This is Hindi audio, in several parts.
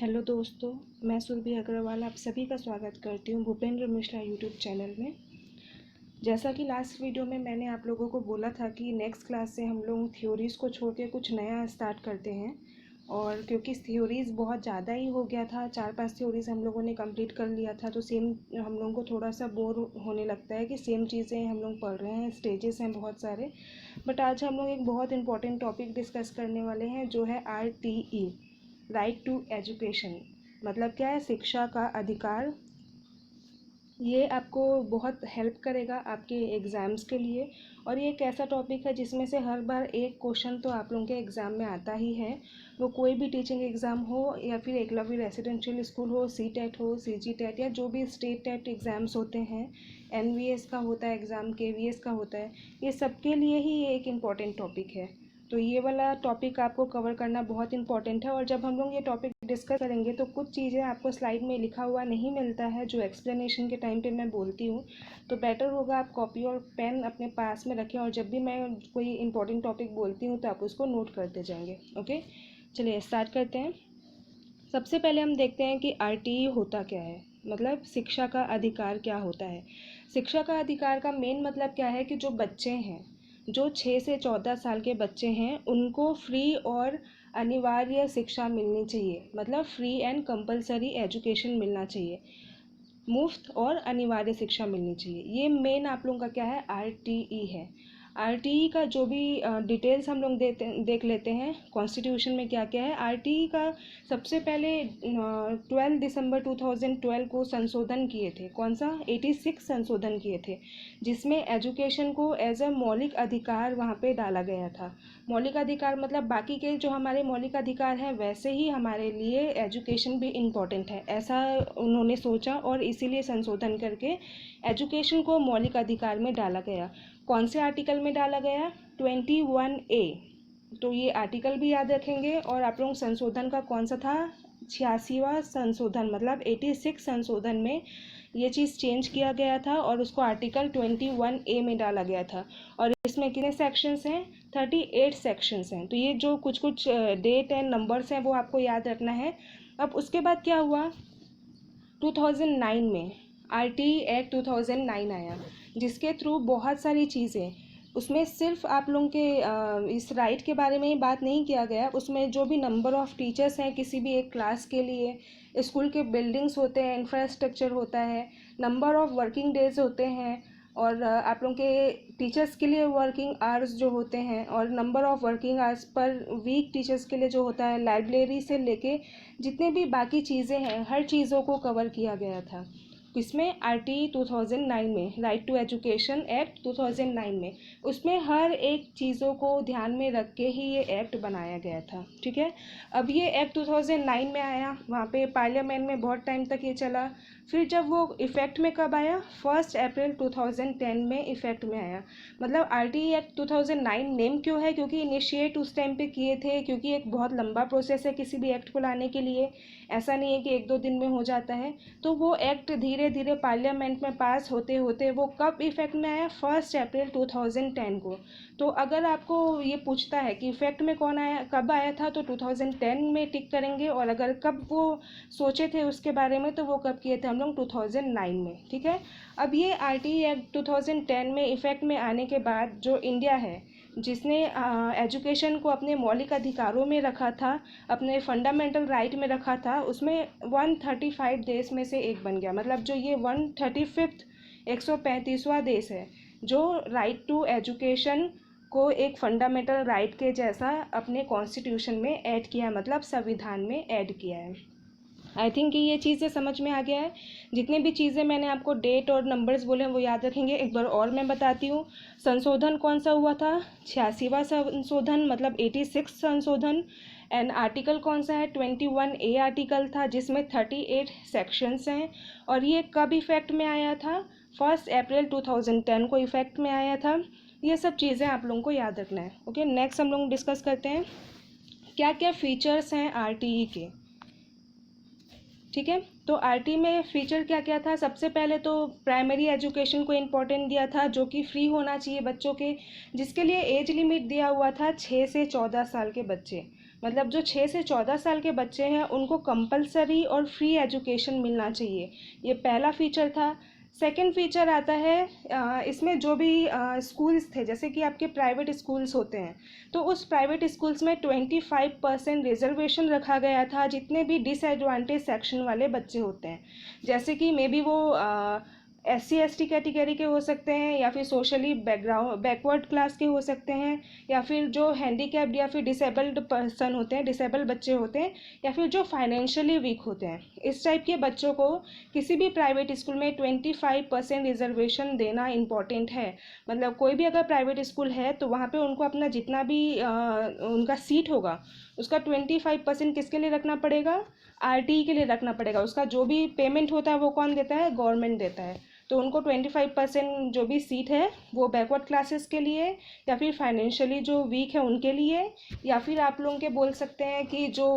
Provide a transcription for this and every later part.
हेलो दोस्तों, मैं सुरभि अग्रवाल आप सभी का स्वागत करती हूँ भूपेंद्र मिश्रा यूट्यूब चैनल में। जैसा कि लास्ट वीडियो में मैंने आप लोगों को बोला था कि नेक्स्ट क्लास से हम लोग थ्योरीज़ को छोड़ के कुछ नया स्टार्ट करते हैं। और क्योंकि थ्योरीज़ बहुत ज़्यादा ही हो गया था, 4-5 थ्योरीज़ हम लोगों ने कंप्लीट कर लिया था, तो सेम हम लोगों को थोड़ा सा बोर होने लगता है कि सेम चीज़ें हम लोग पढ़ रहे हैं, स्टेजेस हैं बहुत सारे। बट आज हम लोग एक बहुत इंपॉर्टेंट टॉपिक डिस्कस करने वाले हैं जो है RTE, राइट टू एजुकेशन। मतलब क्या है? शिक्षा का अधिकार। ये आपको बहुत हेल्प करेगा आपके एग्ज़ाम्स के लिए। और ये एक ऐसा टॉपिक है जिसमें से हर बार एक क्वेश्चन तो आप लोगों के एग्ज़ाम में आता ही है। वो कोई भी टीचिंग एग्ज़ाम हो या फिर एकलव्य रेसिडेंशियल स्कूल हो, CTET हो, CGTET या जो भी स्टेट टेट एग्ज़ाम्स होते हैं, NVS का होता है एग्ज़ाम, KVS का होता है, ये सबके लिए ही ये एक इम्पॉर्टेंट टॉपिक है। तो ये वाला टॉपिक आपको कवर करना बहुत इंपॉर्टेंट है। और जब हम लोग ये टॉपिक डिस्कस करेंगे तो कुछ चीज़ें आपको स्लाइड में लिखा हुआ नहीं मिलता है जो एक्सप्लेनेशन के टाइम पे मैं बोलती हूँ। तो बेटर होगा आप कॉपी और पेन अपने पास में रखें और जब भी मैं कोई इंपॉर्टेंट टॉपिक बोलती हूँ तो आप उसको नोट करते जाएंगे। ओके, चलिए स्टार्ट करते हैं। सबसे पहले हम देखते हैं कि RTE होता क्या है, मतलब शिक्षा का अधिकार क्या होता है। शिक्षा का अधिकार का मेन मतलब क्या है कि जो बच्चे हैं, जो 6 से 14 साल के बच्चे हैं, उनको फ्री और अनिवार्य शिक्षा मिलनी चाहिए। मतलब फ्री एंड कंपलसरी एजुकेशन मिलना चाहिए, मुफ्त और अनिवार्य शिक्षा मिलनी चाहिए। ये मेन आप लोगों का क्या है, RTE है। RTE का जो भी डिटेल्स हम लोग देख लेते हैं कॉन्स्टिट्यूशन में क्या क्या है। RTE का सबसे पहले 12 दिसंबर 2012 को संशोधन किए थे। कौन सा? 86 संशोधन किए थे, जिसमें एजुकेशन को एज अ मौलिक अधिकार वहाँ पे डाला गया था। मौलिक अधिकार मतलब बाकी के जो हमारे मौलिक अधिकार हैं वैसे ही हमारे लिए एजुकेशन भी इम्पॉर्टेंट है, ऐसा उन्होंने सोचा और इसीलिए संशोधन करके एजुकेशन को मौलिक अधिकार में डाला गया। कौन से आर्टिकल में डाला गया? 21A। तो ये आर्टिकल भी याद रखेंगे। और आप लोग संशोधन का कौन सा था? 86वां संशोधन, मतलब 86 संशोधन में ये चीज़ चेंज किया गया था और उसको आर्टिकल 21A में डाला गया था। और इसमें कितने सेक्शंस हैं? 38 सेक्शंस हैं। तो ये जो कुछ कुछ डेट एंड नंबर्स हैं वो आपको याद रखना है। अब उसके बाद क्या हुआ? 2009 में RTE एक्ट 2009 आया, जिसके थ्रू बहुत सारी चीज़ें, उसमें सिर्फ आप लोगों के इस राइट के बारे में ही बात नहीं किया गया। उसमें जो भी नंबर ऑफ़ टीचर्स हैं किसी भी एक क्लास के लिए, स्कूल के बिल्डिंग्स होते हैं, इंफ्रास्ट्रक्चर होता है, नंबर ऑफ़ वर्किंग डेज होते हैं, और आप लोगों के टीचर्स के लिए वर्किंग आवर्स जो होते हैं, और number of working hours per week teachers के लिए जो होता है, लाइब्रेरी से लेके जितने भी बाकी चीज़ें हैं हर चीज़ों को कवर किया गया था। इसमें RTE 2009 में, राइट टू एजुकेशन एक्ट 2009 में, उसमें हर एक चीज़ों को ध्यान में रख के ही ये एक्ट बनाया गया था। ठीक है, अब ये एक्ट 2009 में आया, वहाँ पे पार्लियामेंट में बहुत टाइम तक ये चला। फिर जब वो इफ़ेक्ट में कब आया? 1 अप्रैल 2010 में इफ़ेक्ट में आया। मतलब RTE एक्ट 2009 नेम क्यों है? क्योंकि इनिशिएट उस टाइम पे किए थे, क्योंकि एक बहुत लंबा प्रोसेस है किसी भी एक्ट को लाने के लिए, ऐसा नहीं है कि 1-2 दिन में हो जाता है। तो वो एक्ट धीरे धीरे पार्लियामेंट में पास होते होते वो कब इफ़ेक्ट में आया? 1 अप्रैल 2010 को। तो अगर आपको ये पूछता है कि इफ़ेक्ट में कौन आया, कब आया था, तो 2010 में टिक करेंगे। और अगर कब वो सोचे थे उसके बारे में, तो वो कब किए थे हम लोग? 2009 में। ठीक है, अब ये RTE एक्ट 2010 में इफ़ेक्ट में आने के बाद जो इंडिया है, जिसने एजुकेशन को अपने मौलिक अधिकारों में रखा था, अपने फंडामेंटल राइट में रखा था, उसमें 135 देश में से एक बन गया। मतलब जो ये 135th 135वां देश है जो राइट टू एजुकेशन को एक फंडामेंटल राइट के जैसा अपने कॉन्स्टिट्यूशन में ऐड किया है, मतलब संविधान में ऐड किया है। आई थिंक कि ये चीज़ें समझ में आ गया है। जितने भी चीज़ें मैंने आपको डेट और नंबर्स बोले हैं वो याद रखेंगे। एक बार और मैं बताती हूँ, संशोधन कौन सा हुआ था? 86वां संशोधन, मतलब 86 संशोधन। एंड आर्टिकल कौन सा है? 21A आर्टिकल था, जिसमें 38 सेक्शंस हैं। और ये कब इफ़ेक्ट में आया था? 1 अप्रैल 2010 को इफ़ेक्ट में आया था। ये सब चीज़ें आप लोगों को याद रखना है। ओके, नेक्स्ट हम लोग डिस्कस करते हैं क्या क्या फीचर्स हैं RTE के। ठीक है, तो आरटी में फीचर क्या क्या था? सबसे पहले तो प्राइमरी एजुकेशन को इम्पोर्टेंट दिया था, जो कि फ्री होना चाहिए बच्चों के, जिसके लिए एज लिमिट दिया हुआ था 6 से 14 साल के बच्चे। मतलब जो 6 से 14 साल के बच्चे हैं उनको कंपलसरी और फ्री एजुकेशन मिलना चाहिए, ये पहला फीचर था। सेकंड फीचर आता है, इसमें जो भी स्कूल्स थे, जैसे कि आपके प्राइवेट स्कूल्स होते हैं, तो उस प्राइवेट स्कूल्स में 25% रिजर्वेशन रखा गया था जितने भी डिसएडवांटेज सेक्शन वाले बच्चे होते हैं। जैसे कि मे बी वो SC ST कैटेगरी के हो सकते हैं, या फिर सोशली बैकवर्ड क्लास के हो सकते हैं, या फिर जो हैंडीकैप्ड या फिर डिसेबल्ड पर्सन होते हैं, डिसेबल्ड बच्चे होते हैं, या फिर जो फाइनेंशियली वीक होते हैं। इस टाइप के बच्चों को किसी भी प्राइवेट स्कूल में 25% रिजर्वेशन देना इम्पॉर्टेंट है। मतलब कोई भी अगर प्राइवेट स्कूल है तो वहाँ पे उनको अपना जितना भी उनका सीट होगा उसका 25% किसके लिए रखना पड़ेगा? RTE के लिए रखना पड़ेगा। उसका जो भी पेमेंट होता है वो कौन देता है? गवर्नमेंट देता है। तो उनको 25% जो भी सीट है वो बैकवर्ड क्लासेस के लिए, या फिर फाइनेंशियली जो वीक है उनके लिए, या फिर आप लोगों के बोल सकते हैं कि जो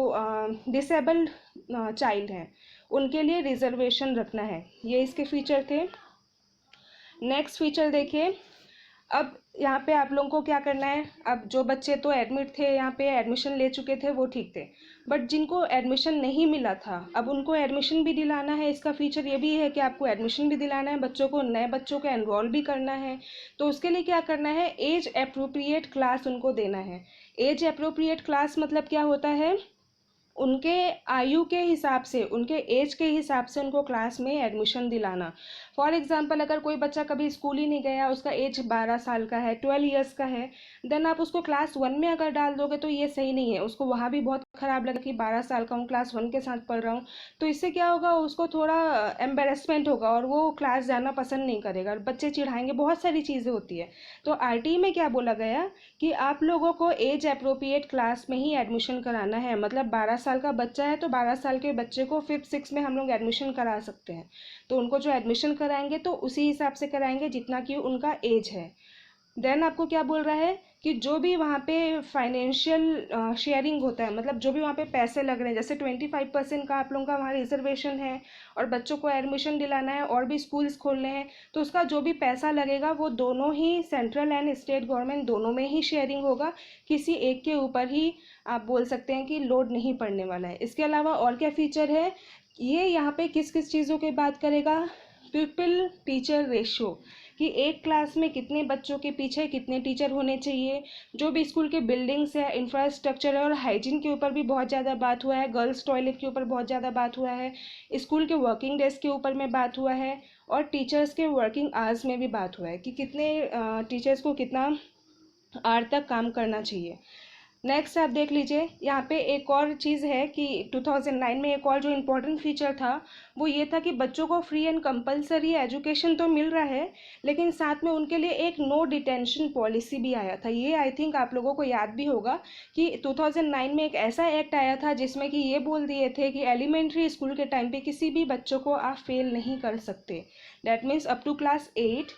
डिसेबल्ड चाइल्ड हैं उनके लिए रिजर्वेशन रखना है। ये इसके फीचर थे। नेक्स्ट फीचर देखिए, अब यहाँ पे आप लोगों को क्या करना है? अब जो बच्चे तो एडमिट थे, यहाँ पे एडमिशन ले चुके थे, वो ठीक थे, बट जिनको एडमिशन नहीं मिला था अब उनको एडमिशन भी दिलाना है। इसका फीचर ये भी है कि आपको एडमिशन भी दिलाना है बच्चों को, नए बच्चों को एनरोल भी करना है। तो उसके लिए क्या करना है? एज अप्रोप्रिएट क्लास उनको देना है। एज अप्रोप्रिएट क्लास मतलब क्या होता है? उनके आयु के हिसाब से, उनके एज के हिसाब से उनको क्लास में एडमिशन दिलाना। फॉर एग्जांपल, अगर कोई बच्चा कभी स्कूल ही नहीं गया, उसका एज 12 साल का है, 12 ईयर्स का है, देन आप उसको क्लास 1 में अगर डाल दोगे तो ये सही नहीं है। उसको वहाँ भी बहुत ख़राब लगा कि 12 साल का हूँ, क्लास 1 के साथ पढ़ रहा हूँ। तो इससे क्या होगा? उसको थोड़ा एम्बेरसमेंट होगा और वो क्लास जाना पसंद नहीं करेगा, बच्चे चिढ़ाएंगे, बहुत सारी चीज़ें होती है। तो RT में क्या बोला गया कि आप लोगों को एज अप्रोप्रिएट क्लास में ही एडमिशन कराना है। मतलब 12 साल का बच्चा है तो 12 साल के बच्चे को 5th 6th में हम लोग एडमिशन करा सकते हैं। तो उनको जो एडमिशन कराएंगे तो उसी हिसाब से कराएंगे जितना कि उनका एज है। देन आपको क्या बोल रहा है कि जो भी वहाँ पे फाइनेंशियल शेयरिंग होता है, मतलब जो भी वहाँ पे पैसे लग रहे हैं, जैसे 25% का आप लोगों का वहाँ रिजर्वेशन है और बच्चों को एडमिशन दिलाना है और भी स्कूल्स खोलने हैं, तो उसका जो भी पैसा लगेगा वो दोनों ही सेंट्रल एंड स्टेट गवर्नमेंट दोनों में ही शेयरिंग होगा। किसी एक के ऊपर ही आप बोल सकते हैं कि लोड नहीं पड़ने वाला है। इसके अलावा और क्या फीचर है? ये यहाँ पे किस किस चीज़ों की बात करेगा? पीपल टीचर रेशियो, कि एक क्लास में कितने बच्चों के पीछे कितने टीचर होने चाहिए। जो भी स्कूल के बिल्डिंग्स है, इंफ्रास्ट्रक्चर है, और हाइजीन के ऊपर भी बहुत ज़्यादा बात हुआ है, गर्ल्स टॉयलेट के ऊपर बहुत ज़्यादा बात हुआ है, स्कूल के वर्किंग डेज के ऊपर में बात हुआ है, और टीचर्स के वर्किंग आवर्स में भी बात हुआ है कि कितने टीचर्स को कितना आवर तक काम करना चाहिए। नेक्स्ट आप देख लीजिए, यहाँ पे एक और चीज़ है कि 2009 में एक और जो इम्पोर्टेंट फीचर था वो ये था कि बच्चों को फ्री एंड कंपलसरी एजुकेशन तो मिल रहा है, लेकिन साथ में उनके लिए एक नो डिटेंशन पॉलिसी भी आया था। ये आई थिंक आप लोगों को याद भी होगा कि 2009 में एक ऐसा एक्ट आया था जिसमें कि ये बोल दिए थे कि एलिमेंट्री स्कूल के टाइम पे किसी भी बच्चों को आप फेल नहीं कर सकते। That means up to class 8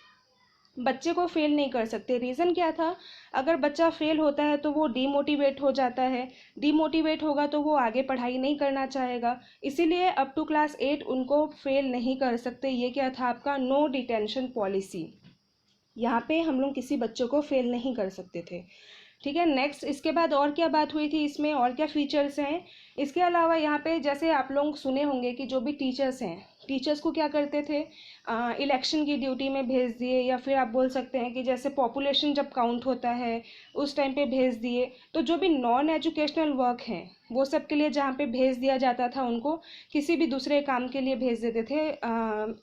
बच्चे को फेल नहीं कर सकते। रीज़न क्या था? अगर बच्चा फेल होता है तो वो डीमोटिवेट हो जाता है, डीमोटिवेट होगा तो वो आगे पढ़ाई नहीं करना चाहेगा, इसीलिए अप टू क्लास 8 उनको फेल नहीं कर सकते। ये क्या था? आपका नो डिटेंशन पॉलिसी। यहाँ पे हम लोग किसी बच्चों को फेल नहीं कर सकते थे। ठीक है, नेक्स्ट इसके बाद और क्या बात हुई थी इसमें, और क्या फीचर्स हैं? इसके अलावा यहाँ पे जैसे आप लोग सुने होंगे कि जो भी टीचर्स हैं, टीचर्स को क्या करते थे? इलेक्शन की ड्यूटी में भेज दिए, या फिर आप बोल सकते हैं कि जैसे पॉपुलेशन जब काउंट होता है उस टाइम पे भेज दिए। तो जो भी नॉन एजुकेशनल वर्क हैं वो सब के लिए जहाँ पे भेज दिया जाता था, उनको किसी भी दूसरे काम के लिए भेज देते थे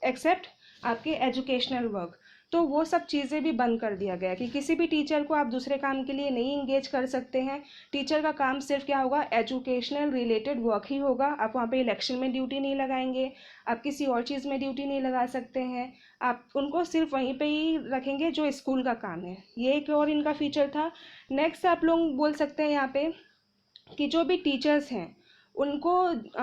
एक्सेप्ट आपके एजुकेशनल वर्क। तो वो सब चीज़ें भी बंद कर दिया गया कि किसी भी टीचर को आप दूसरे काम के लिए नहीं इंगेज कर सकते हैं। टीचर का काम सिर्फ क्या होगा? एजुकेशनल रिलेटेड वर्क ही होगा। आप वहाँ पे इलेक्शन में ड्यूटी नहीं लगाएंगे, आप किसी और चीज़ में ड्यूटी नहीं लगा सकते हैं, आप उनको सिर्फ वहीं पे ही रखेंगे जो स्कूल का काम है। ये एक और इनका फीचर था। नेक्स्ट आप लोग बोल सकते हैं यहाँ पे कि जो भी टीचर्स हैं उनको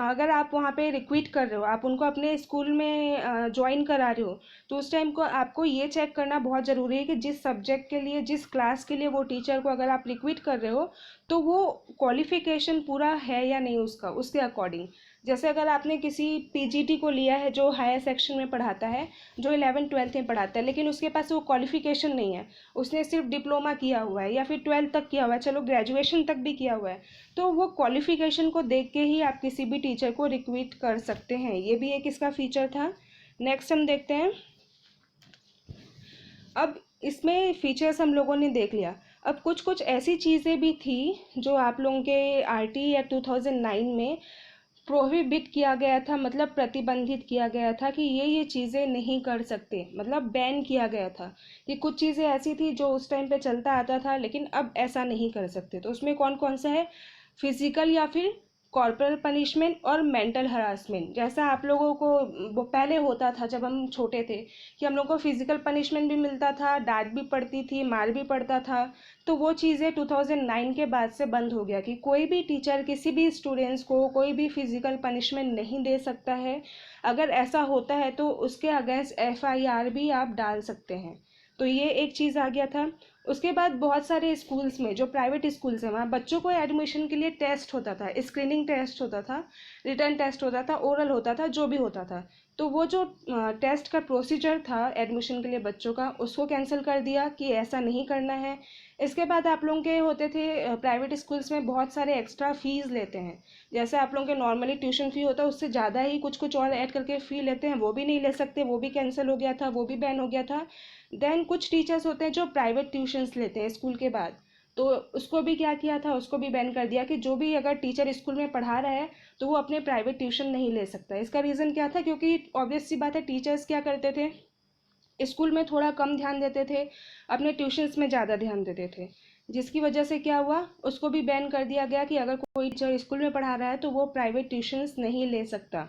अगर आप वहाँ पे रिक्रूट कर रहे हो, आप उनको अपने स्कूल में ज्वाइन करा रहे हो, तो उस टाइम को आपको ये चेक करना बहुत ज़रूरी है कि जिस सब्जेक्ट के लिए, जिस क्लास के लिए वो टीचर को अगर आप रिक्रूट कर रहे हो तो वो क्वालिफिकेशन पूरा है या नहीं उसका, उसके अकॉर्डिंग। जैसे अगर आपने किसी पीजीटी को लिया है जो हायर सेक्शन में पढ़ाता है, जो 11th-12th में पढ़ाता है, लेकिन उसके पास वो क्वालिफिकेशन नहीं है, उसने सिर्फ डिप्लोमा किया हुआ है या फिर 12th तक किया हुआ है, चलो ग्रेजुएशन तक भी किया हुआ है, तो वो क्वालिफिकेशन को देख के ही आप किसी भी टीचर को रिक्रूट कर सकते हैं। ये भी एक इसका फीचर था। नेक्स्ट हम देखते हैं। अब इसमें फीचर्स हम लोगों ने देख लिया। अब कुछ कुछ ऐसी चीज़ें भी थी जो आप लोगों के आरटीई एक्ट 2009 में प्रोहिबिट किया गया था, मतलब प्रतिबंधित किया गया था कि ये चीज़ें नहीं कर सकते, मतलब बैन किया गया था कि कुछ चीज़ें ऐसी थी जो उस टाइम पे चलता आता था लेकिन अब ऐसा नहीं कर सकते। तो उसमें कौन कौन सा है? फिजिकल या फिर कॉर्पोरल पनिशमेंट और मेंटल हरासमेंट। जैसा आप लोगों को वो पहले होता था जब हम छोटे थे कि हम लोग को फिजिकल पनिशमेंट भी मिलता था, डांट भी पड़ती थी, मार भी पड़ता था। तो वो चीज़ें 2009 के बाद से बंद हो गया कि कोई भी टीचर किसी भी स्टूडेंट्स को कोई भी फिजिकल पनिशमेंट नहीं दे सकता है। अगर ऐसा होता है तो उसके अगेंस्ट एफआईआर भी आप डाल सकते हैं। तो ये एक चीज़ आ गया था। उसके बाद बहुत सारे स्कूल्स में, जो प्राइवेट स्कूल्स हैं, वहाँ बच्चों को एडमिशन के लिए टेस्ट होता था, स्क्रीनिंग टेस्ट होता था, रिटर्न टेस्ट होता था, ओरल होता था, जो भी होता था। तो वो जो टेस्ट का प्रोसीजर था एडमिशन के लिए बच्चों का, उसको कैंसिल कर दिया कि ऐसा नहीं करना है। इसके बाद आप लोगों के होते थे प्राइवेट स्कूल्स में बहुत सारे एक्स्ट्रा फीस लेते हैं। जैसे आप लोगों के नॉर्मली ट्यूशन फ़ी होता है उससे ज़्यादा ही कुछ कुछ और ऐड करके फ़ी लेते हैं, वो भी नहीं ले सकते, वो भी कैंसिल हो गया था, वो भी बैन हो गया था। देन कुछ टीचर्स होते हैं जो प्राइवेट ट्यूशन्स लेते हैं स्कूल के बाद, तो उसको भी क्या किया था, उसको भी बैन कर दिया कि जो भी अगर टीचर स्कूल में पढ़ा रहा है तो वो अपने प्राइवेट ट्यूशन नहीं ले सकता। इसका रीज़न क्या था? क्योंकि ऑब्वियस सी बात है, टीचर्स क्या करते थे, स्कूल में थोड़ा कम ध्यान देते थे, अपने ट्यूशन्स में ज़्यादा ध्यान देते थे, जिसकी वजह से क्या हुआ, उसको भी बैन कर दिया गया कि अगर कोई टीचर स्कूल में पढ़ा रहा है तो वो प्राइवेट ट्यूशन्स नहीं ले सकता।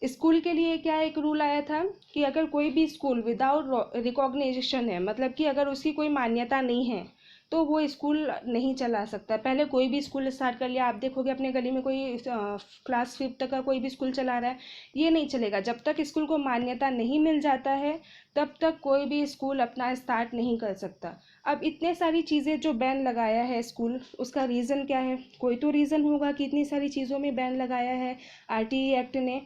स्कूल के लिए क्या एक रूल आया था कि अगर कोई भी स्कूल विदाउट रिकॉग्निशन है, मतलब कि अगर उसकी कोई मान्यता नहीं है, तो वो स्कूल नहीं चला सकता। पहले कोई भी स्कूल स्टार्ट कर लिया, आप देखोगे अपने गली में कोई क्लास 5 तक का कोई भी स्कूल चला रहा है, ये नहीं चलेगा। जब तक स्कूल को मान्यता नहीं मिल जाता है तब तक कोई भी स्कूल अपना स्टार्ट नहीं कर सकता। अब इतने सारी चीज़ें जो बैन लगाया है स्कूल, उसका रीज़न क्या है? कोई तो रीज़न होगा कि इतनी सारी चीज़ों में बैन लगाया है आरटीई एक्ट ने।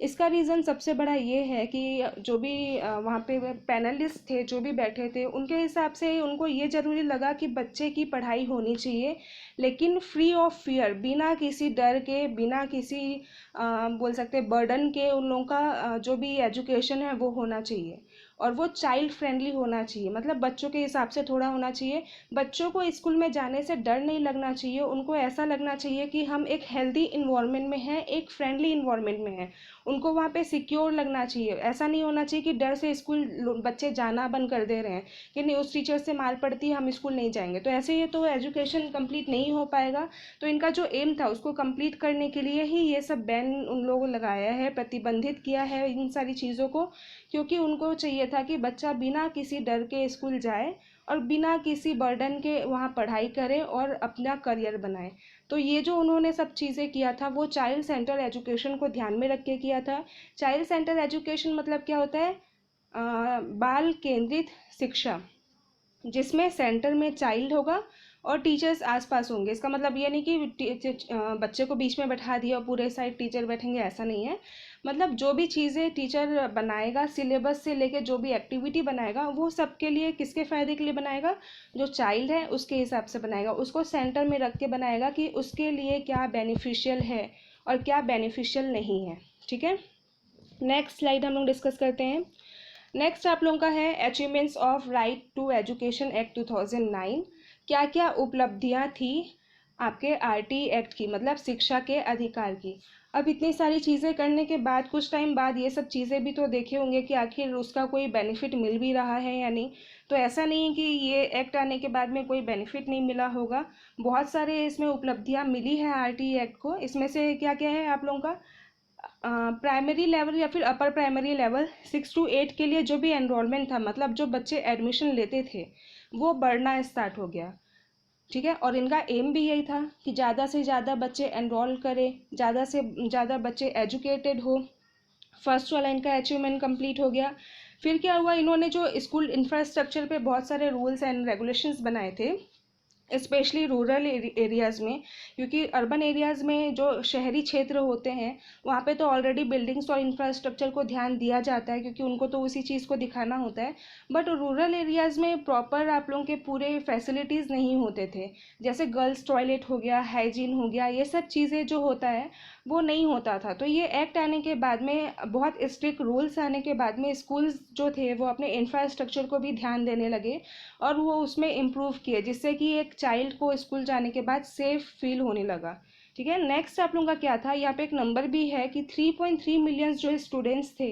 इसका रीज़न सबसे बड़ा ये है कि जो भी वहाँ पे पैनलिस्ट थे, जो भी बैठे थे, उनके हिसाब से उनको ये ज़रूरी लगा कि बच्चे की पढ़ाई होनी चाहिए, लेकिन फ्री ऑफ फियर, बिना किसी डर के, बिना किसी बोल सकते बर्डन के, उन लोगों का जो भी एजुकेशन है वो होना चाहिए। और वो चाइल्ड फ्रेंडली होना चाहिए, मतलब बच्चों के हिसाब से थोड़ा होना चाहिए। बच्चों को स्कूल में जाने से डर नहीं लगना चाहिए, उनको ऐसा लगना चाहिए कि हम एक हेल्दी इन्वायरमेंट में हैं, एक फ्रेंडली इन्वायरमेंट में हैं। उनको वहाँ पे सिक्योर लगना चाहिए। ऐसा नहीं होना चाहिए कि डर से स्कूल बच्चे जाना बंद कर दे रहे हैं कि नहीं, उस टीचर से मार पड़ती है, हम स्कूल नहीं जाएंगे, तो ऐसे ही तो एजुकेशन कंप्लीट नहीं हो पाएगा। तो इनका जो एम था उसको कंप्लीट करने के लिए ही ये सब बैन उन लोगों लगाया है, प्रतिबंधित किया है इन सारी चीज़ों को, क्योंकि उनको चाहिए था कि बच्चा बिना किसी डर के स्कूल जाए और बिना किसी बर्डन के वहाँ पढ़ाई करे और अपना करियर बनाए। तो ये जो उन्होंने सब चीज़ें किया था वो चाइल्ड सेंटर एजुकेशन को ध्यान में रख के किया था। चाइल्ड सेंटर एजुकेशन मतलब क्या होता है? बाल केंद्रित शिक्षा, जिसमें सेंटर में चाइल्ड होगा और टीचर्स आसपास होंगे। इसका मतलब ये नहीं कि बच्चे को बीच में बैठा दिया और पूरे साइड टीचर बैठेंगे, ऐसा नहीं है। मतलब जो भी चीज़ें टीचर बनाएगा, सिलेबस से लेके जो भी एक्टिविटी बनाएगा, वो सबके लिए किसके फ़ायदे के लिए बनाएगा? जो चाइल्ड है उसके हिसाब से बनाएगा, उसको सेंटर में रख के बनाएगा कि उसके लिए क्या बेनिफिशियल है और क्या बेनिफिशियल नहीं है। ठीक है, नेक्स्ट स्लाइड हम लोग डिस्कस करते हैं। नेक्स्ट आप लोगों का है achievements of right to education act 2009। क्या क्या उपलब्धियां थी आपके आरटी एक्ट की, मतलब शिक्षा के अधिकार की। अब इतनी सारी चीज़ें करने के बाद कुछ टाइम बाद ये सब चीज़ें भी तो देखे होंगे कि आखिर उसका कोई बेनिफिट मिल भी रहा है या नहीं। तो ऐसा नहीं है कि ये एक्ट आने के बाद में कोई बेनिफिट नहीं मिला होगा, बहुत सारे इसमें उपलब्धियां मिली है आरटी एक्ट को। इसमें से क्या क्या है आप लोगों का? प्राइमरी लेवल या फिर अपर प्राइमरी लेवल 6 to 8 के लिए जो भी एनरोलमेंट था, मतलब जो बच्चे एडमिशन लेते थे, वो बढ़ना स्टार्ट हो गया। ठीक है, और इनका एम भी यही था कि ज़्यादा से ज़्यादा बच्चे एनरोल करें, ज़्यादा से ज़्यादा बच्चे एजुकेटेड हो। फर्स्ट वाला इनका अचीवमेंट कंप्लीट हो गया। फिर क्या हुआ, इन्होंने जो स्कूल इंफ्रास्ट्रक्चर पे बहुत सारे रूल्स एंड रेगुलेशंस बनाए थे, स्पेशली रूरल एरियाज़ में, क्योंकि अर्बन एरियाज़ में जो शहरी क्षेत्र होते हैं वहाँ पे तो ऑलरेडी बिल्डिंग्स और इंफ्रास्ट्रक्चर को ध्यान दिया जाता है, क्योंकि उनको तो उसी चीज़ को दिखाना होता है। बट रूरल एरियाज़ में प्रॉपर आप लोगों के पूरे फैसिलिटीज़ नहीं होते थे। जैसे गर्ल्स टॉयलेट हो गया, हाइजीन हो गया, ये सब चीज़ें जो होता है वो नहीं होता था। तो ये एक्ट आने के बाद में, बहुत स्ट्रिक्ट रूल्स आने के बाद में, स्कूल्स जो थे वो अपने इंफ्रास्ट्रक्चर को भी ध्यान देने लगे और वो उसमें इम्प्रूव किए, जिससे कि एक चाइल्ड को स्कूल जाने के बाद सेफ फील होने लगा। ठीक है, नेक्स्ट आप लोगों का क्या था, यहाँ पे एक नंबर भी है कि 3.3 मिलियन जो स्टूडेंट्स थे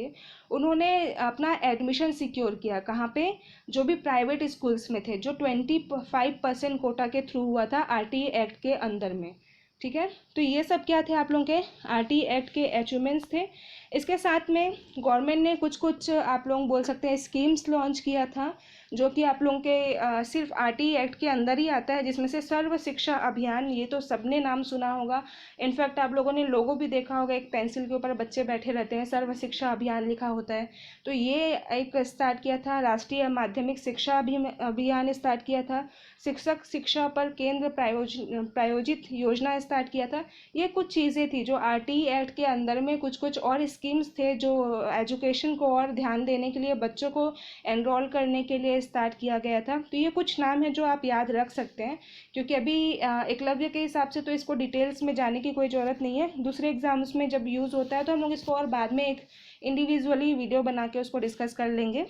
उन्होंने अपना एडमिशन सिक्योर किया। कहाँ पे? जो भी प्राइवेट स्कूल्स में थे, जो 25% कोटा के थ्रू हुआ था आरटीई एक्ट के अंदर में। ठीक है, तो ये सब क्या थे आप लोगों के आरटीई एक्ट के अचीवमेंट्स थे। इसके साथ में गवर्नमेंट ने कुछ कुछ आप लोग बोल सकते हैं स्कीम्स लॉन्च किया था, जो कि आप लोगों के सिर्फ आरटीई एक्ट के अंदर ही आता है, जिसमें से सर्व शिक्षा अभियान, ये तो सबने नाम सुना होगा। इनफैक्ट आप लोगों ने लोगो भी देखा होगा, एक पेंसिल के ऊपर बच्चे बैठे रहते हैं, सर्व शिक्षा अभियान लिखा होता है। तो ये एक स्टार्ट किया था। राष्ट्रीय माध्यमिक शिक्षा अभियान स्टार्ट किया था। शिक्षक शिक्षा पर केंद्र प्रायोजित योजना स्टार्ट किया था। ये कुछ चीज़ें थी जो आरटीई एक्ट के अंदर में, कुछ कुछ और स्कीम्स थे जो एजुकेशन को और ध्यान देने के लिए, बच्चों को एनरोल करने के लिए स्टार्ट किया गया था। तो ये कुछ नाम है जो आप याद रख सकते हैं, क्योंकि अभी एकलव्य के हिसाब से तो इसको डिटेल्स में जाने की कोई ज़रूरत नहीं है। दूसरे एग्जाम्स में जब यूज़ होता है तो हम लोग इसको और बाद में एक इंडिविजुअली वीडियो बना के उसको डिस्कस कर लेंगे।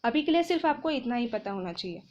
अभी के लिए सिर्फ आपको इतना ही पता होना चाहिए।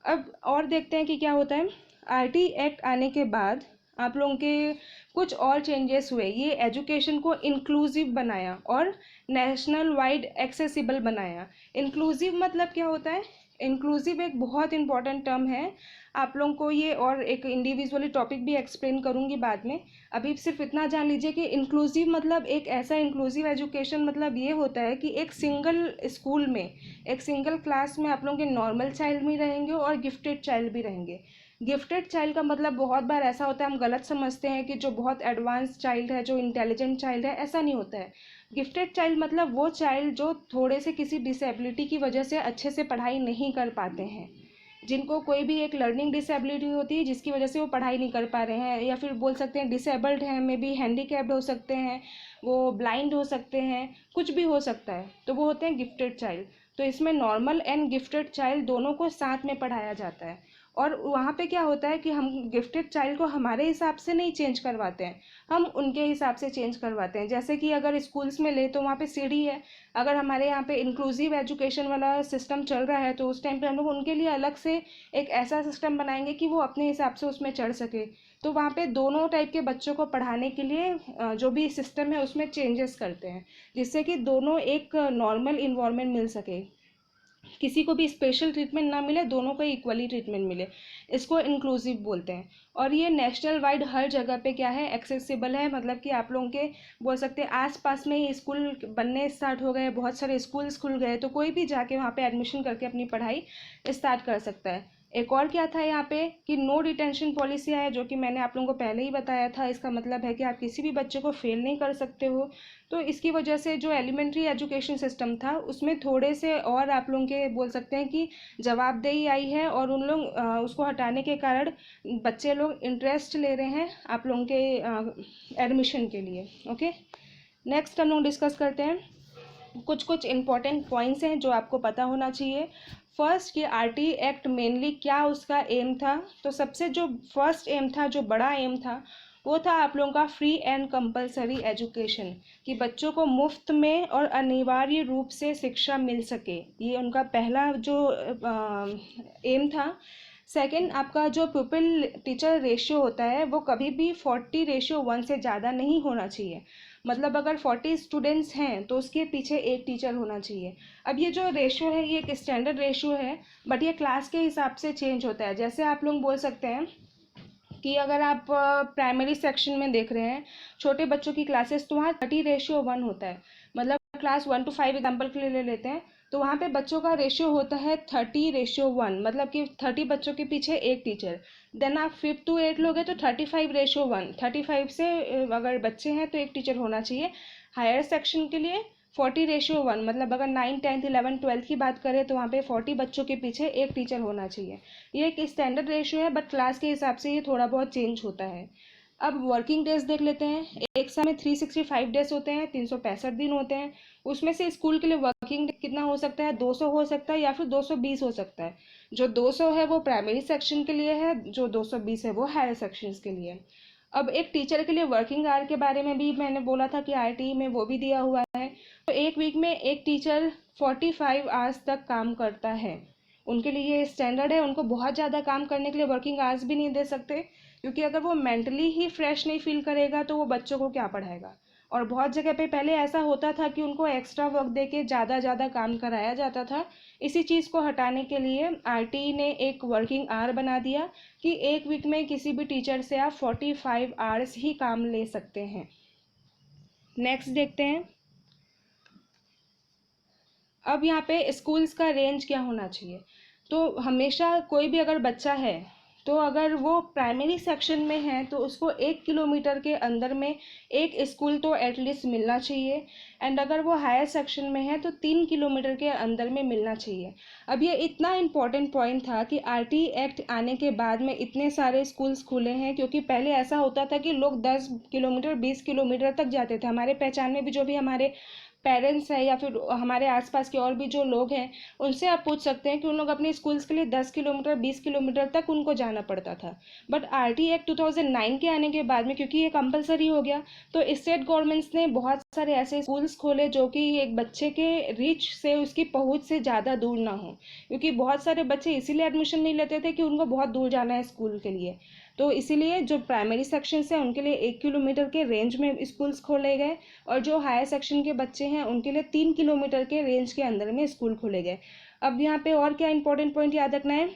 अब और देखते हैं कि क्या होता है। आरटी एक्ट आने के बाद आप लोगों के कुछ और चेंजेस हुए। ये एजुकेशन को इंक्लूसिव बनाया और नेशनल वाइड एक्सेसिबल बनाया। इंक्लूसिव मतलब क्या होता है? इंक्लूसिव एक बहुत इंपॉर्टेंट टर्म है। आप लोगों को ये और एक इंडिविजुअली टॉपिक भी एक्सप्लेन करूँगी बाद में। अभी सिर्फ इतना जान लीजिए कि इंक्लूसिव मतलब एक ऐसा, इंक्लूसिव एजुकेशन मतलब ये होता है कि एक सिंगल स्कूल में, एक सिंगल क्लास में आप लोगों के नॉर्मल चाइल्ड भी रहेंगे और गिफ्टेड चाइल्ड भी रहेंगे। गिफ्टेड चाइल्ड का मतलब बहुत बार ऐसा होता है, हम गलत समझते हैं कि जो बहुत एडवांस चाइल्ड है, जो इंटेलिजेंट चाइल्ड है, ऐसा नहीं होता है। गिफ्टेड चाइल्ड मतलब वो चाइल्ड जो थोड़े से किसी डिसेबिलिटी की वजह से अच्छे से पढ़ाई नहीं कर पाते हैं, जिनको कोई भी एक लर्निंग डिसेबिलिटी होती है जिसकी वजह से वो पढ़ाई नहीं कर पा रहे हैं, या फिर बोल सकते हैं डिसेबल्ड हैं, मे बी हैंडीकैप्ड हो सकते हैं, वो ब्लाइंड हो सकते हैं, कुछ भी हो सकता है, तो वो होते हैं गिफ्टेड चाइल्ड। तो इसमें नॉर्मल एंड गिफ्टेड चाइल्ड दोनों को साथ में पढ़ाया जाता है। और वहाँ पे क्या होता है कि हम गिफ्टेड चाइल्ड को हमारे हिसाब से नहीं चेंज करवाते हैं, हम उनके हिसाब से चेंज करवाते हैं। जैसे कि अगर स्कूल्स में ले तो वहाँ पे सीढ़ी है, अगर हमारे यहाँ पे इंक्लूसिव एजुकेशन वाला सिस्टम चल रहा है तो उस टाइम पे हम लोग उनके लिए अलग से एक ऐसा सिस्टम बनाएंगे कि वो अपने हिसाब से उसमें चढ़ सके। तो वहाँ पे दोनों टाइप के बच्चों को पढ़ाने के लिए जो भी सिस्टम है उसमें चेंजेस करते हैं, जिससे कि दोनों एक नॉर्मल इन्वायरमेंट मिल सके, किसी को भी स्पेशल ट्रीटमेंट ना मिले, दोनों को इक्वली ट्रीटमेंट मिले। इसको इंक्लूसिव बोलते हैं। और ये नेशनल वाइड हर जगह पे क्या है, एक्सेसिबल है। मतलब कि आप लोगों के बोल सकते हैं आस पास में ही स्कूल बनने स्टार्ट हो गए, बहुत सारे स्कूल्स खुल गए, तो कोई भी जाके वहाँ पे एडमिशन करके अपनी पढ़ाई स्टार्ट कर सकता है। एक और क्या था यहाँ पे कि नो डिटेंशन पॉलिसी है, जो कि मैंने आप लोगों को पहले ही बताया था। इसका मतलब है कि आप किसी भी बच्चे को फेल नहीं कर सकते हो। तो इसकी वजह से जो एलिमेंट्री एजुकेशन सिस्टम था उसमें थोड़े से और आप लोगों के बोल सकते हैं कि जवाबदेही आई है, और उन लोग उसको हटाने के कारण बच्चे लोग इंटरेस्ट ले रहे हैं आप लोगों के एडमिशन के लिए। ओके, नेक्स्ट हम लोग डिस्कस करते हैं। कुछ कुछ इम्पॉर्टेंट पॉइंट्स हैं जो आपको पता होना चाहिए। फर्स्ट, ये आरटी एक्ट मेनली क्या उसका एम था, तो सबसे जो फर्स्ट एम था, जो बड़ा एम था, वो था आप लोगों का फ्री एंड कंपलसरी एजुकेशन, कि बच्चों को मुफ्त में और अनिवार्य रूप से शिक्षा मिल सके। ये उनका पहला जो एम था। सेकंड, आपका जो प्यूपिल टीचर रेशियो होता है वो कभी भी 40:1 से ज़्यादा नहीं होना चाहिए। मतलब अगर 40 स्टूडेंट्स हैं तो उसके पीछे एक टीचर होना चाहिए। अब ये जो रेशियो है ये एक स्टैंडर्ड रेशियो है, बट ये क्लास के हिसाब से चेंज होता है। जैसे आप लोग बोल सकते हैं कि अगर आप प्राइमरी सेक्शन में देख रहे हैं छोटे बच्चों की क्लासेस, तो वहाँ 30:1 होता है। मतलब क्लास 1 to 5 एग्जाम्पल के लिए ले लेते हैं, तो वहाँ पे बच्चों का रेशियो होता है 30:1, मतलब कि 30 बच्चों के पीछे एक टीचर। देन आप 5 to 8 लोगे तो 35:1, 35 से अगर बच्चे हैं तो एक टीचर होना चाहिए। हायर सेक्शन के लिए 40:1, मतलब अगर 9, 10th, 11th, 12th की बात करें तो वहाँ पे 40 बच्चों के पीछे एक टीचर होना चाहिए। ये एक स्टैंडर्ड रेशियो है, बट क्लास के हिसाब से ये थोड़ा बहुत चेंज होता है। अब वर्किंग डेज देख लेते हैं। एक साल में 365 डेज होते हैं, 365 दिन होते हैं। उसमें से स्कूल के लिए वर्किंग डे कितना हो सकता है? 200 हो सकता है या फिर 220 हो सकता है। जो 200 है वो प्राइमरी सेक्शन के लिए है, जो 220 है वो हायर सेक्शंस के लिए। अब एक टीचर के लिए वर्किंग आवर के बारे में भी मैंने बोला था कि आरटीई में वो भी दिया हुआ है। तो एक वीक में एक टीचर 45 आवर्स तक काम करता है। उनके लिए ये स्टैंडर्ड है। उनको बहुत ज़्यादा काम करने के लिए वर्किंग आवर्स भी नहीं दे सकते, क्योंकि अगर वो मेंटली ही फ्रेश नहीं फील करेगा तो वो बच्चों को क्या पढ़ाएगा। और बहुत जगह पे पहले ऐसा होता था कि उनको एक्स्ट्रा वर्क दे के ज़्यादा ज़्यादा काम कराया जाता था। इसी चीज़ को हटाने के लिए आरटीई ने एक वर्किंग आवर बना दिया कि एक वीक में किसी भी टीचर से आप 45 आवर्स ही काम ले सकते हैं। नेक्स्ट देखते हैं। अब यहाँ पे स्कूल्स का रेंज क्या होना चाहिए? तो हमेशा कोई भी अगर बच्चा है, तो अगर वो प्राइमरी सेक्शन में है तो उसको 1 किलोमीटर के अंदर में एक स्कूल तो एटलीस्ट मिलना चाहिए। एंड अगर वो हायर सेक्शन में है तो 3 किलोमीटर के अंदर में मिलना चाहिए। अब ये इतना इम्पॉर्टेंट पॉइंट था कि आरटी एक्ट आने के बाद में इतने सारे स्कूल्स खुले हैं, क्योंकि पहले ऐसा होता था कि लोग 10 किलोमीटर 20 किलोमीटर तक जाते थे। हमारे पहचान में भी जो भी हमारे पेरेंट्स हैं या फिर हमारे आसपास के और भी जो लोग हैं, उनसे आप पूछ सकते हैं कि उन लोग अपने स्कूल्स के लिए 10 किलोमीटर 20 किलोमीटर तक उनको जाना पड़ता था। बट आरटी एक्ट 2009 के आने के बाद में, क्योंकि ये कंपलसरी हो गया, तो स्टेट गवर्नमेंट्स ने बहुत सारे ऐसे स्कूल्स खोले जो कि एक बच्चे के रीच से, उसकी पहुंच से ज़्यादा दूर ना हो। क्योंकि बहुत सारे बच्चे इसीलिए एडमिशन नहीं लेते थे कि उनको बहुत दूर जाना है स्कूल के लिए। तो इसीलिए जो प्राइमरी सेक्शंस हैं उनके लिए 1 किलोमीटर के रेंज में स्कूल्स खोले गए, और जो हायर सेक्शन के बच्चे हैं उनके लिए 3 किलोमीटर के रेंज के अंदर में स्कूल खोले गए। अब यहाँ पे और क्या इंपॉर्टेंट पॉइंट याद रखना है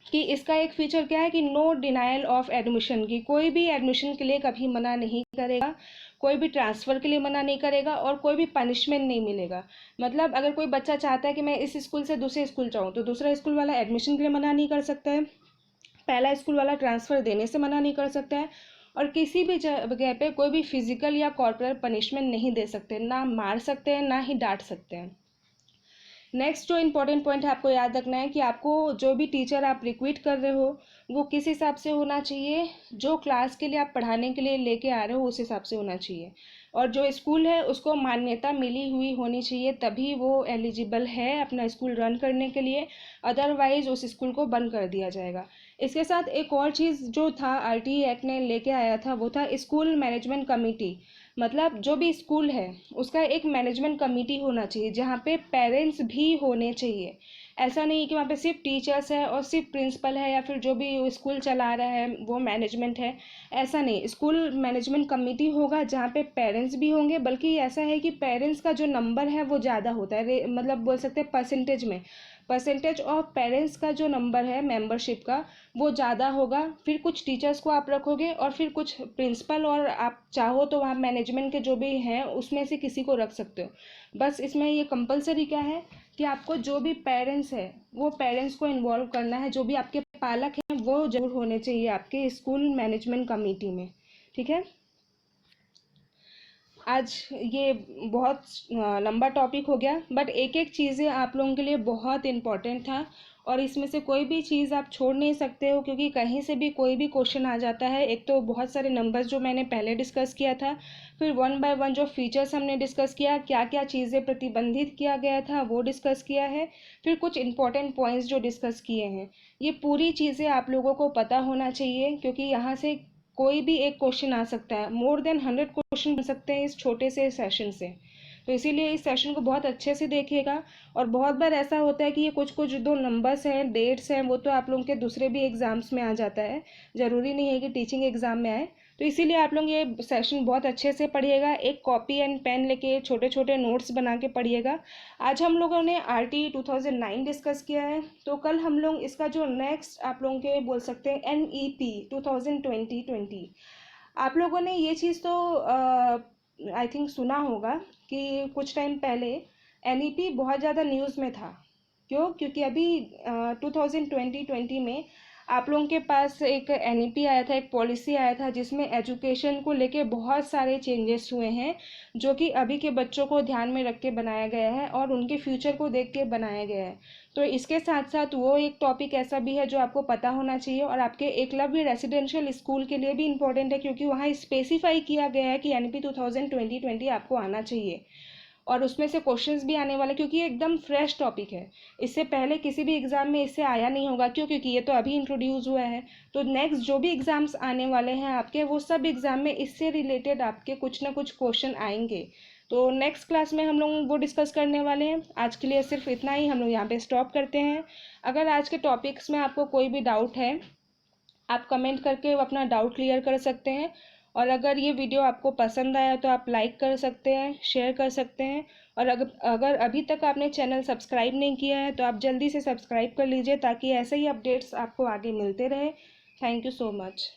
कि इसका एक फीचर क्या है कि नो डिनायल ऑफ एडमिशन, की कोई भी एडमिशन के लिए कभी मना नहीं करेगा, कोई भी ट्रांसफ़र के लिए मना नहीं करेगा, और कोई भी पनिशमेंट नहीं मिलेगा। मतलब अगर कोई बच्चा चाहता है कि मैं इस स्कूल से दूसरे स्कूल जाऊँ, तो दूसरा स्कूल वाला एडमिशन के लिए मना नहीं कर सकता है, पहला स्कूल वाला ट्रांसफ़र देने से मना नहीं कर सकता है, और किसी भी जगह पे कोई भी फिजिकल या कॉर्पोरल पनिशमेंट नहीं दे सकते, ना मार सकते हैं ना ही डांट सकते हैं। नेक्स्ट जो इम्पोर्टेंट पॉइंट है आपको याद रखना है कि आपको जो भी टीचर आप रिक्रूट कर रहे हो वो किस हिसाब से होना चाहिए, जो क्लास के लिए आप पढ़ाने के लिए लेके आ रहे हो उस हिसाब से होना चाहिए। और जो स्कूल है उसको मान्यता मिली हुई होनी चाहिए, तभी वो एलिजिबल है अपना स्कूल रन करने के लिए। अदरवाइज उस स्कूल को बंद कर दिया जाएगा। इसके साथ एक और चीज़ जो था आरटीई एक्ट ने लेके आया था, वो था स्कूल मैनेजमेंट कमेटी। मतलब जो भी स्कूल है उसका एक मैनेजमेंट कमेटी होना चाहिए, जहाँ पे पेरेंट्स भी होने चाहिए। ऐसा नहीं कि वहाँ पे सिर्फ टीचर्स है और सिर्फ प्रिंसिपल है या फिर जो भी स्कूल चला रहा है वो मैनेजमेंट है। ऐसा नहीं, स्कूल मैनेजमेंट कमेटी होगा जहाँ पे पेरेंट्स भी होंगे। बल्कि ऐसा है कि पेरेंट्स का जो नंबर है वो ज़्यादा होता है, मतलब बोल सकते हैं परसेंटेज में, परसेंटेज ऑफ पेरेंट्स का जो नंबर है मेंबरशिप का वो ज़्यादा होगा। फिर कुछ टीचर्स को आप रखोगे और फिर कुछ प्रिंसिपल, और आप चाहो तो वहाँ मैनेजमेंट के जो भी हैं उसमें से किसी को रख सकते हो। बस इसमें ये कंपलसरी क्या है कि आपको जो भी पेरेंट्स है वो पेरेंट्स को इन्वॉल्व करना है, जो भी आपके पालक हैं वो जरूर होने चाहिए आपके स्कूल मैनेजमेंट कमेटी में। ठीक है। आज ये बहुत लंबा टॉपिक हो गया, बट एक एक चीज़ें आप लोगों के लिए बहुत इम्पॉर्टेंट था, और इसमें से कोई भी चीज़ आप छोड़ नहीं सकते हो, क्योंकि कहीं से भी कोई भी क्वेश्चन आ जाता है। एक तो बहुत सारे नंबर्स जो मैंने पहले डिस्कस किया था, फिर वन बाय वन जो फीचर्स हमने डिस्कस किया, क्या क्या चीज़ें प्रतिबंधित किया गया था वो डिस्कस किया है, फिर कुछ इंपॉर्टेंट पॉइंट्स जो डिस्कस किए हैं। ये पूरी चीज़ें आप लोगों को पता होना चाहिए, क्योंकि यहाँ से कोई भी एक क्वेश्चन आ सकता है, मोर देन 100 क्वेश्चन बन सकते हैं इस छोटे से सेशन से। तो इसीलिए इस सेशन को बहुत अच्छे से देखिएगा। और बहुत बार ऐसा होता है कि ये कुछ कुछ जो नंबर्स हैं, डेट्स हैं, वो तो आप लोगों के दूसरे भी एग्ज़ाम्स में आ जाता है, ज़रूरी नहीं है कि टीचिंग एग्ज़ाम में आए। तो इसीलिए आप लोग ये सेशन बहुत अच्छे से पढ़िएगा, एक कॉपी एंड पेन लेके छोटे छोटे नोट्स बना के पढ़िएगा। आज हम लोगों ने RT 2009 डिस्कस किया है, तो कल हम लोग इसका जो नेक्स्ट आप लोगों के बोल सकते हैं NEP 2020। आप लोगों ने ये चीज़ तो आई थिंक सुना होगा कि कुछ टाइम पहले NEP बहुत ज़्यादा न्यूज़ में था। क्यों? क्योंकि अभी 2020 में आप लोगों के पास एक NEP आया था, एक पॉलिसी आया था जिसमें एजुकेशन को लेके बहुत सारे चेंजेस हुए हैं, जो कि अभी के बच्चों को ध्यान में रख के बनाया गया है और उनके फ्यूचर को देख के बनाया गया है। तो इसके साथ साथ वो एक टॉपिक ऐसा भी है जो आपको पता होना चाहिए और आपके एकलव्य रेसिडेंशियल स्कूल के लिए भी इम्पोर्टेंट है, क्योंकि वहाँ स्पेसिफाई किया गया है कि NEP 2020 आपको आना चाहिए और उसमें से क्वेश्चंस भी आने वाले, क्योंकि ये एकदम फ्रेश टॉपिक है। इससे पहले किसी भी एग्ज़ाम में इससे आया नहीं होगा, क्योंकि ये तो अभी इंट्रोड्यूस हुआ है। तो नेक्स्ट जो भी एग्ज़ाम्स आने वाले हैं आपके, वो सब एग्ज़ाम में इससे रिलेटेड आपके कुछ ना कुछ क्वेश्चन आएंगे। तो नेक्स्ट क्लास में हम लोग वो डिस्कस करने वाले हैं। आज के लिए सिर्फ इतना ही, हम लोग यहाँ पे स्टॉप करते हैं। अगर आज के टॉपिक्स में आपको कोई भी डाउट है, आप कमेंट करके अपना डाउट क्लियर कर सकते हैं। और अगर ये वीडियो आपको पसंद आया तो आप लाइक कर सकते हैं, शेयर कर सकते हैं। और अगर अभी तक आपने चैनल सब्सक्राइब नहीं किया है तो आप जल्दी से सब्सक्राइब कर लीजिए, ताकि ऐसे ही अपडेट्स आपको आगे मिलते रहे। Thank you so much.